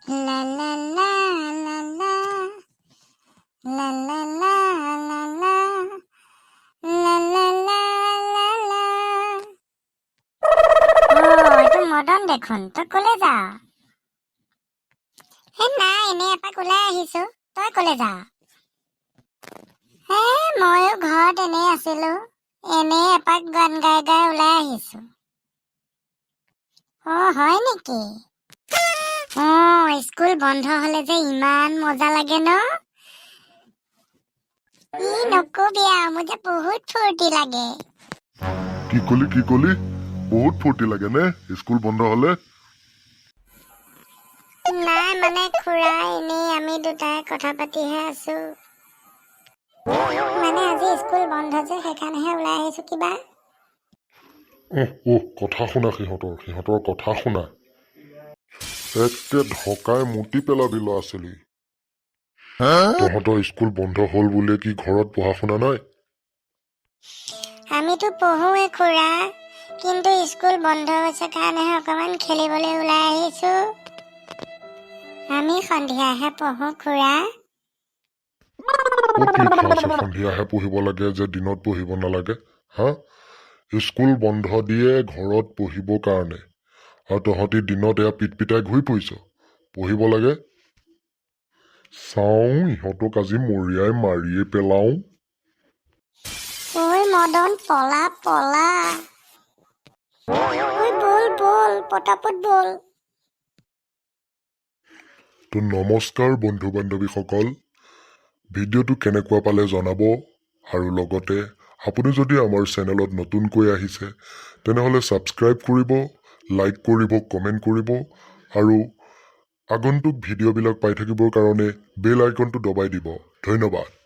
La la la la la la la la la la la la la la la এইটো মদন দেখোন তই কলে যা নাই এনে এপাক ওলাই আহিছো তই কলে যা ময়ো ঘৰত এনেই আছিলো এনে এপাক গান গাই গাই ওলাই আহিছো হয় নেকি স্কুল বন্ধ হলে যে ইমান মজা লাগে ন নকবি মোৰ যে বহুত ফূৰ্তি লাগে কি কলি বহুত ফূৰ্তি লাগে নে স্কুল বন্ধ হলে নাই মানে খুৰা এনেই আমি দুটাই কথা পাতিহে আছো মানে আজি স্কুল বন্ধ যে সেইকাৰণেহে ওলাই আহিছো কিবা কথা শুনা সিহঁতৰ কথা শুনা একে ঢকাই মুতি পেলাবি ল'ৰা ছোৱালী তহঁতৰ স্কুল বন্ধ হল বুলিয়ে কি ঘৰত পঢ়া শুনা নাই আমিতো পঢ়োৱে খুৰা কিন্তু স্কুল বন্ধ হৈছে কাৰণেহে অকমান খেলিবলৈ ওলাই আহিছো আমি সন্ধিয়াহে পঢ়ো খুৰা সন্ধিয়াহে পঢ়িব লাগে যে দিনত পঢ়িব নালাগে স্কুল বন্ধ দিয়ে ঘৰত পঢ়িব কাৰণে আৰু তহঁতি দিনত এয়া পিটপিটাই ঘূৰি ফুৰিছ পঢ়িব লাগে চাওঁ ইহঁতক আজি মৰিয়াই মাৰিয়ে পেলাওঁ মদন পলা পলা বল পটাপট বল তো নমস্কাৰ বন্ধু বান্ধৱীসকল ভিডিঅ'টো কেনেকুৱা পালে জনাব আৰু লগতে আপুনি যদি আমাৰ চেনেলত নতুনকৈ আহিছে তেনেহ'লে ছাবস্ক্ৰাইব কৰিব লাইক কৰিব কমেণ্ট কৰিব আৰু আগন্তুক ভিডিঅ'বিলাক পাই থাকিবৰ কাৰণে বেল আইকনটো দবাই দিব ধন্যবাদ